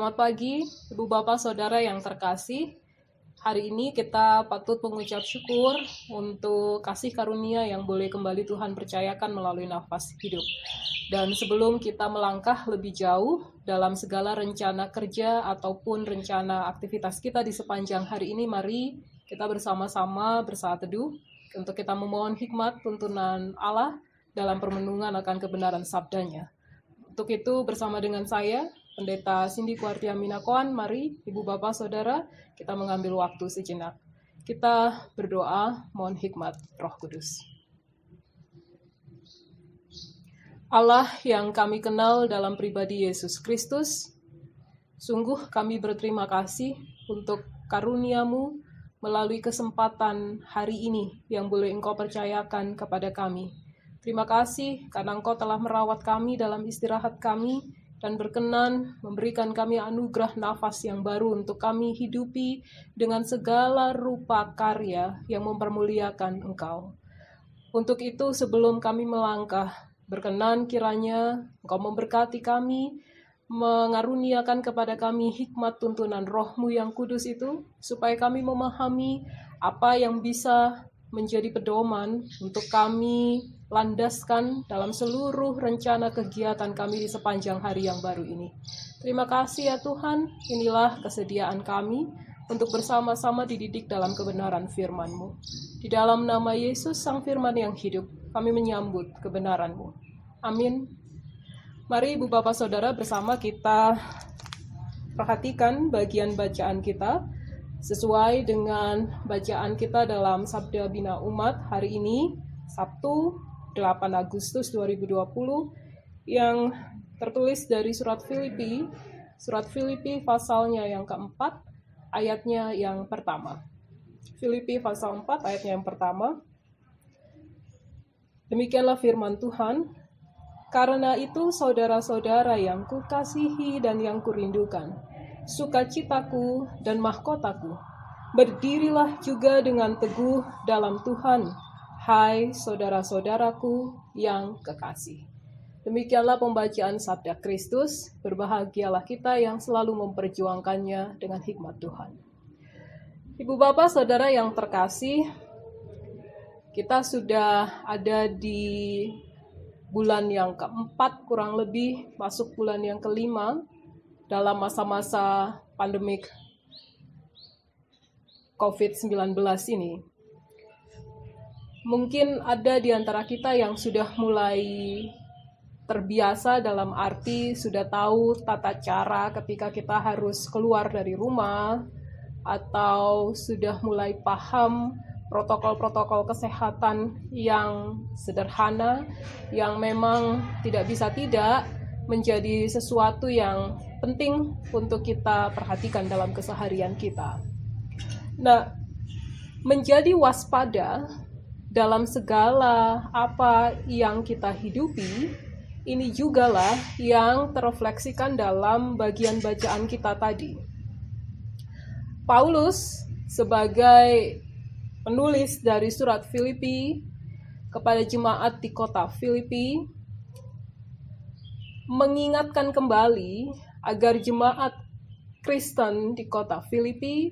Selamat pagi, Ibu Bapak Saudara yang terkasih. Hari ini kita patut mengucap syukur untuk kasih karunia yang boleh kembali Tuhan percayakan melalui nafas hidup. Dan sebelum kita melangkah lebih jauh dalam segala rencana kerja ataupun rencana aktivitas kita di sepanjang hari ini, mari kita bersama-sama bersaat teduh untuk kita memohon hikmat tuntunan Allah dalam permenungan akan kebenaran sabdanya. Untuk itu bersama dengan saya, Pendeta Cindy Kuartia Minakoan, mari Ibu Bapak Saudara, kita mengambil waktu sejenak. Kita berdoa, mohon hikmat Roh Kudus. Allah yang kami kenal dalam pribadi Yesus Kristus, sungguh kami berterima kasih untuk karunia-Mu melalui kesempatan hari ini yang boleh Engkau percayakan kepada kami. Terima kasih karena Engkau telah merawat kami dalam istirahat kami, dan berkenan memberikan kami anugerah nafas yang baru untuk kami hidupi dengan segala rupa karya yang mempermuliakan Engkau. Untuk itu sebelum kami melangkah, berkenan kiranya Engkau memberkati kami, mengaruniakan kepada kami hikmat tuntunan Roh-Mu yang kudus itu, supaya kami memahami apa yang bisa menjadi pedoman untuk kami landaskan dalam seluruh rencana kegiatan kami di sepanjang hari yang baru ini. Terima kasih ya Tuhan, inilah kesediaan kami untuk bersama-sama dididik dalam kebenaran firman-Mu. Di dalam nama Yesus, Sang Firman yang hidup, kami menyambut kebenaran-Mu. Amin. Mari Ibu Bapak Saudara bersama kita perhatikan bagian bacaan kita sesuai dengan bacaan kita dalam Sabda Bina Umat hari ini, Sabtu 8 Agustus 2020, yang tertulis dari surat Filipi pasalnya yang keempat, ayatnya yang pertama. Filipi pasal 4 ayatnya yang pertama. Demikianlah firman Tuhan, karena itu saudara-saudara yang kukasihi dan yang kurindukan, sukacitaku dan mahkotaku, berdirilah juga dengan teguh dalam Tuhan, hai saudara-saudaraku yang kekasih. Demikianlah pembacaan sabda Kristus, berbahagialah kita yang selalu memperjuangkannya dengan hikmat Tuhan. Ibu Bapak Saudara yang terkasih, kita sudah ada di bulan yang keempat kurang lebih, masuk bulan yang kelima dalam masa-masa pandemik COVID-19 ini. Mungkin ada di antara kita yang sudah mulai terbiasa dalam arti sudah tahu tata cara ketika kita harus keluar dari rumah, atau sudah mulai paham protokol-protokol kesehatan yang sederhana, yang memang tidak bisa tidak menjadi sesuatu yang penting untuk kita perhatikan dalam keseharian kita. Nah, menjadi waspada dalam segala apa yang kita hidupi, ini jugalah yang terefleksikan dalam bagian bacaan kita tadi. Paulus sebagai penulis dari surat Filipi kepada jemaat di kota Filipi mengingatkan kembali agar jemaat Kristen di kota Filipi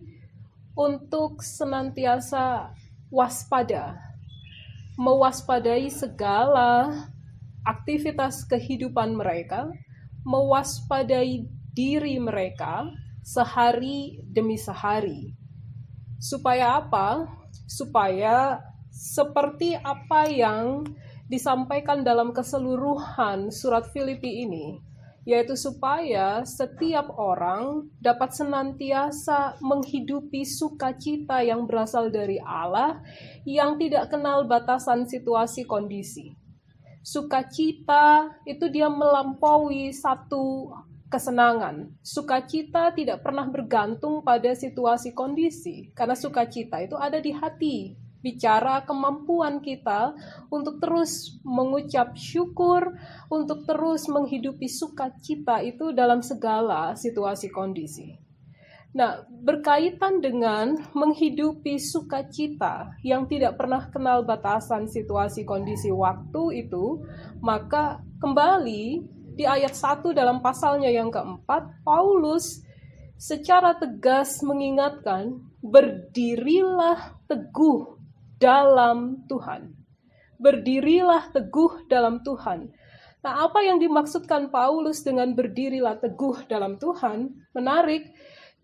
untuk senantiasa waspada, mewaspadai segala aktivitas kehidupan mereka, mewaspadai diri mereka sehari demi sehari. Supaya apa? Supaya seperti apa yang disampaikan dalam keseluruhan surat Filipi ini, yaitu supaya setiap orang dapat senantiasa menghidupi sukacita yang berasal dari Allah, yang tidak kenal batasan situasi kondisi. Sukacita itu dia melampaui satu kesenangan. Sukacita tidak pernah bergantung pada situasi kondisi, karena sukacita itu ada di hati. Bicara kemampuan kita untuk terus mengucap syukur, untuk terus menghidupi sukacita itu dalam segala situasi kondisi. Nah, berkaitan dengan menghidupi sukacita yang tidak pernah kenal batasan situasi kondisi waktu itu, maka kembali di ayat 1 dalam pasalnya yang keempat, Paulus secara tegas mengingatkan, berdirilah teguh dalam Tuhan. Berdirilah teguh dalam Tuhan. Nah, apa yang dimaksudkan Paulus dengan berdirilah teguh dalam Tuhan? Menarik,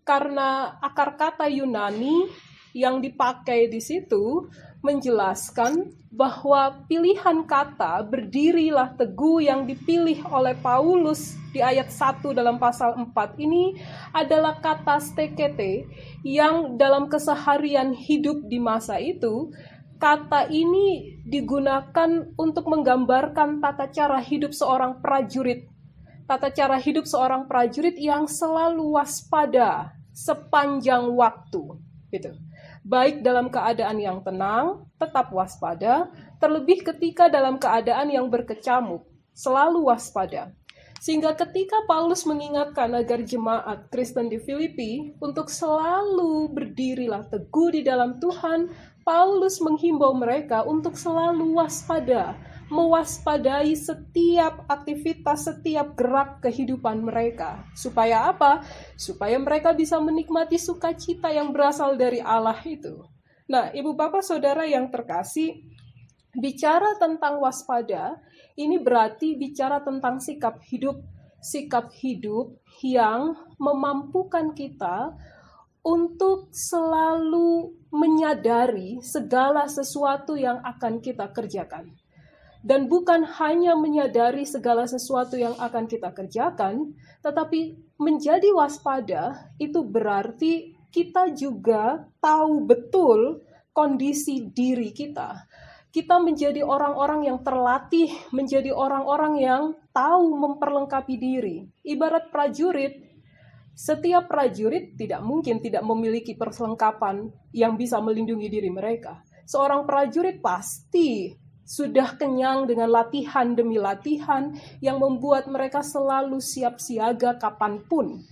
karena akar kata Yunani yang dipakai di situ menjelaskan bahwa pilihan kata berdirilah teguh yang dipilih oleh Paulus di ayat 1 dalam pasal 4 ini adalah kata stekete yang dalam keseharian hidup di masa itu, kata ini digunakan untuk menggambarkan tata cara hidup seorang prajurit. Tata cara hidup seorang prajurit yang selalu waspada sepanjang waktu. Gitu. Baik dalam keadaan yang tenang, tetap waspada, terlebih ketika dalam keadaan yang berkecamuk, selalu waspada. Sehingga ketika Paulus mengingatkan agar jemaat Kristen di Filipi untuk selalu berdirilah teguh di dalam Tuhan, Paulus menghimbau mereka untuk selalu waspada, mewaspadai setiap aktivitas, setiap gerak kehidupan mereka. Supaya apa? Supaya mereka bisa menikmati sukacita yang berasal dari Allah itu. Nah, Ibu Bapak Saudara yang terkasih, bicara tentang waspada, ini berarti bicara tentang sikap hidup yang memampukan kita untuk selalu menyadari segala sesuatu yang akan kita kerjakan. Dan bukan hanya menyadari segala sesuatu yang akan kita kerjakan, tetapi menjadi waspada itu berarti kita juga tahu betul kondisi diri kita. Kita menjadi orang-orang yang terlatih, menjadi orang-orang yang tahu memperlengkapi diri. Ibarat prajurit, setiap prajurit tidak mungkin tidak memiliki perlengkapan yang bisa melindungi diri mereka. Seorang prajurit pasti sudah kenyang dengan latihan demi latihan yang membuat mereka selalu siap siaga kapanpun.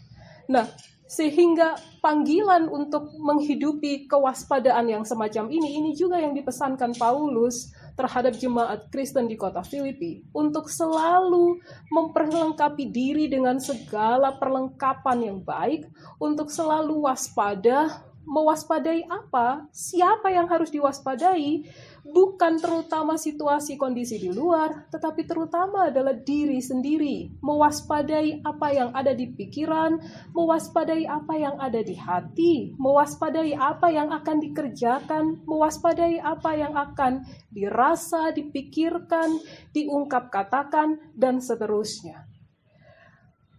Nah, sehingga panggilan untuk menghidupi kewaspadaan yang semacam ini juga yang dipesankan Paulus terhadap jemaat Kristen di kota Filipi, untuk selalu memperlengkapi diri dengan segala perlengkapan yang baik, untuk selalu waspada. Mewaspadai apa? Siapa yang harus diwaspadai? Bukan terutama situasi kondisi di luar, tetapi terutama adalah diri sendiri. Mewaspadai apa yang ada di pikiran, mewaspadai apa yang ada di hati, mewaspadai apa yang akan dikerjakan, mewaspadai apa yang akan dirasa, dipikirkan, diungkap katakan, dan seterusnya.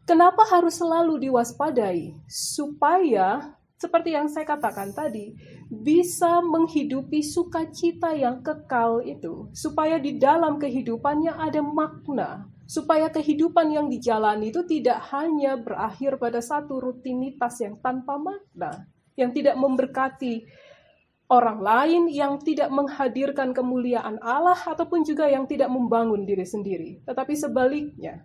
Kenapa harus selalu diwaspadai? Supaya seperti yang saya katakan tadi, bisa menghidupi sukacita yang kekal itu. Supaya di dalam kehidupannya ada makna. Supaya kehidupan yang dijalani itu tidak hanya berakhir pada satu rutinitas yang tanpa makna. Yang tidak memberkati orang lain, yang tidak menghadirkan kemuliaan Allah, ataupun juga yang tidak membangun diri sendiri. Tetapi sebaliknya.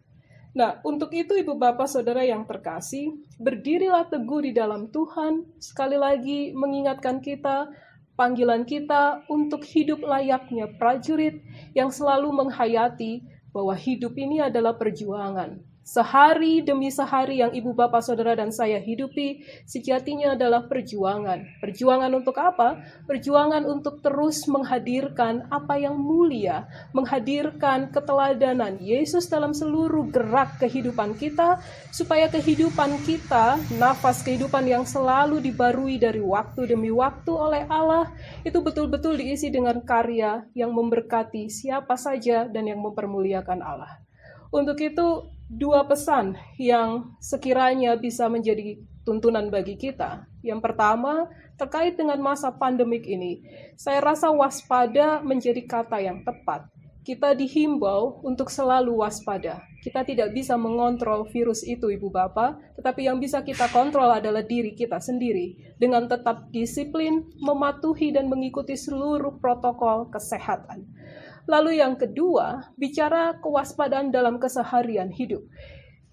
Nah, untuk itu Ibu Bapak Saudara yang terkasih, berdirilah teguh di dalam Tuhan, sekali lagi mengingatkan kita, panggilan kita untuk hidup layaknya prajurit yang selalu menghayati bahwa hidup ini adalah perjuangan. Sehari demi sehari yang Ibu Bapak Saudara dan saya hidupi, sejatinya adalah perjuangan. Perjuangan untuk apa? Perjuangan untuk terus menghadirkan apa yang mulia, menghadirkan keteladanan Yesus dalam seluruh gerak kehidupan kita, supaya kehidupan kita, nafas kehidupan yang selalu dibarui dari waktu demi waktu oleh Allah, itu betul-betul diisi dengan karya yang memberkati siapa saja dan yang mempermuliakan Allah. Untuk itu, dua pesan yang sekiranya bisa menjadi tuntunan bagi kita. Yang pertama, terkait dengan masa pandemik ini, saya rasa waspada menjadi kata yang tepat. Kita dihimbau untuk selalu waspada. Kita tidak bisa mengontrol virus itu, Ibu Bapak, tetapi yang bisa kita kontrol adalah diri kita sendiri, dengan tetap disiplin, mematuhi dan mengikuti seluruh protokol kesehatan. Lalu yang kedua, bicara kewaspadaan dalam keseharian hidup.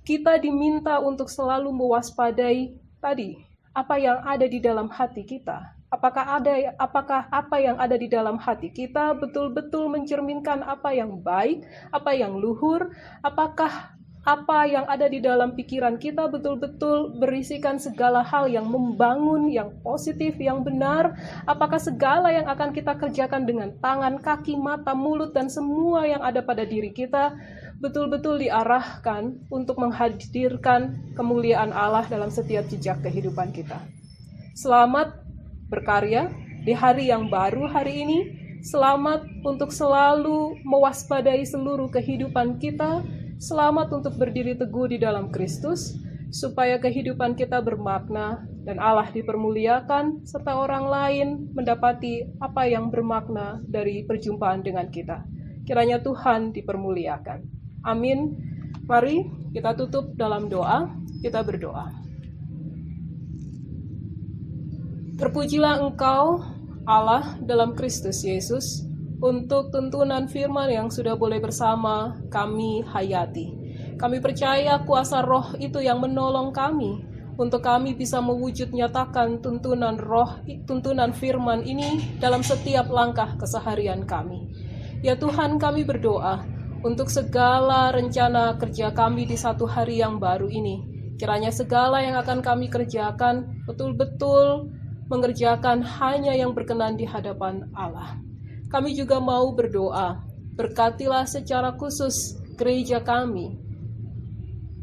Kita diminta untuk selalu mewaspadai tadi, apa yang ada di dalam hati kita. Apakah apa yang ada di dalam hati kita betul-betul mencerminkan apa yang baik, apa yang luhur, apakah apa yang ada di dalam pikiran kita betul-betul berisikan segala hal yang membangun, yang positif, yang benar? Apakah segala yang akan kita kerjakan dengan tangan, kaki, mata, mulut, dan semua yang ada pada diri kita betul-betul diarahkan untuk menghadirkan kemuliaan Allah dalam setiap jejak kehidupan kita? Selamat berkarya di hari yang baru hari ini. Selamat untuk selalu mewaspadai seluruh kehidupan kita. Selamat untuk berdiri teguh di dalam Kristus, supaya kehidupan kita bermakna dan Allah dipermuliakan, serta orang lain mendapati apa yang bermakna dari perjumpaan dengan kita. Kiranya Tuhan dipermuliakan. Amin. Mari kita tutup dalam doa. Kita berdoa. Terpujilah Engkau, Allah, dalam Kristus Yesus, untuk tuntunan firman yang sudah boleh bersama kami hayati. Kami percaya kuasa roh itu yang menolong kami, untuk kami bisa mewujud nyatakan tuntunan firman ini dalam setiap langkah keseharian kami. Ya Tuhan, kami berdoa untuk segala rencana kerja kami di satu hari yang baru ini. Kiranya segala yang akan kami kerjakan betul-betul mengerjakan hanya yang berkenan di hadapan Allah. Kami juga mau berdoa, berkatilah secara khusus gereja kami,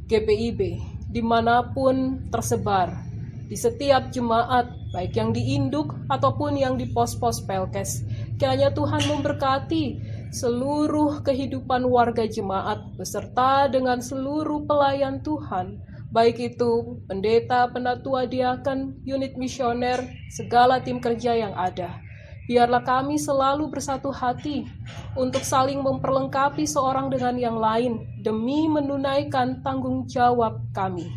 GPIB, dimanapun tersebar, di setiap jemaat, baik yang di induk ataupun yang di pos-pos Pelkes. Kiranya Tuhan memberkati seluruh kehidupan warga jemaat, beserta dengan seluruh pelayan Tuhan, baik itu pendeta, penatua, diaken, unit misioner, segala tim kerja yang ada. Biarlah kami selalu bersatu hati untuk saling memperlengkapi seorang dengan yang lain demi menunaikan tanggung jawab kami.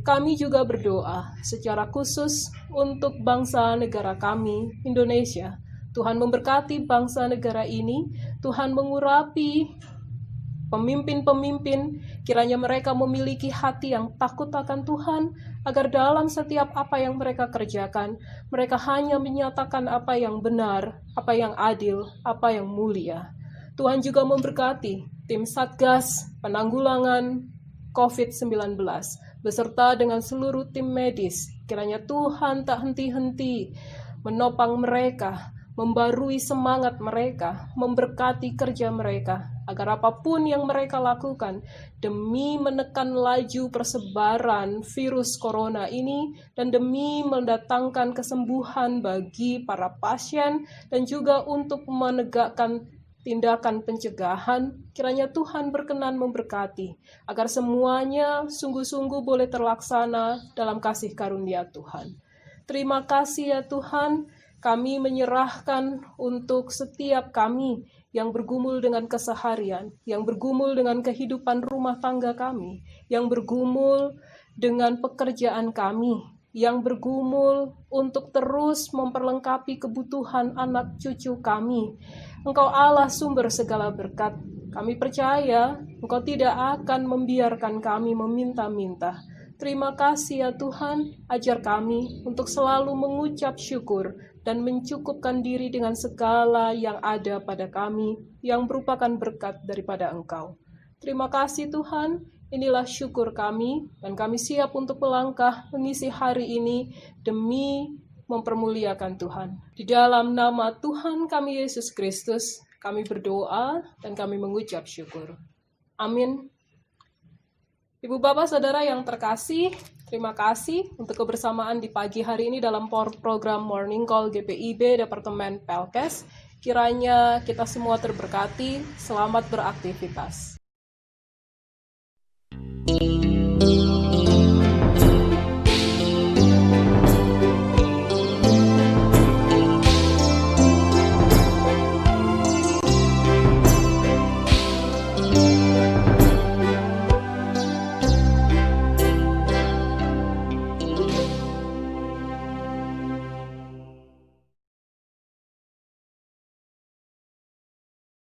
Kami juga berdoa secara khusus untuk bangsa negara kami, Indonesia. Tuhan memberkati bangsa negara ini, Tuhan mengurapi pemimpin-pemimpin, kiranya mereka memiliki hati yang takut akan Tuhan, agar dalam setiap apa yang mereka kerjakan, mereka hanya menyatakan apa yang benar, apa yang adil, apa yang mulia. Tuhan juga memberkati tim Satgas Penanggulangan COVID-19, beserta dengan seluruh tim medis. Kiranya Tuhan tak henti-henti menopang mereka, membarui semangat mereka, memberkati kerja mereka, agar apapun yang mereka lakukan demi menekan laju persebaran virus corona ini dan demi mendatangkan kesembuhan bagi para pasien dan juga untuk menegakkan tindakan pencegahan, kiranya Tuhan berkenan memberkati, agar semuanya sungguh-sungguh boleh terlaksana dalam kasih karunia Tuhan. Terima kasih ya Tuhan. Kami menyerahkan untuk setiap kami yang bergumul dengan keseharian, yang bergumul dengan kehidupan rumah tangga kami, yang bergumul dengan pekerjaan kami, yang bergumul untuk terus memperlengkapi kebutuhan anak cucu kami. Engkau Allah sumber segala berkat. Kami percaya Engkau tidak akan membiarkan kami meminta-minta. Terima kasih ya Tuhan, ajar kami untuk selalu mengucap syukur dan mencukupkan diri dengan segala yang ada pada kami yang merupakan berkat daripada Engkau. Terima kasih Tuhan, inilah syukur kami dan kami siap untuk melangkah mengisi hari ini demi mempermuliakan Tuhan. Di dalam nama Tuhan kami Yesus Kristus, kami berdoa dan kami mengucap syukur. Amin. Ibu Bapak Saudara yang terkasih, terima kasih untuk kebersamaan di pagi hari ini dalam program Morning Call GPIB Departemen Pelkes. Kiranya kita semua terberkati, selamat beraktivitas.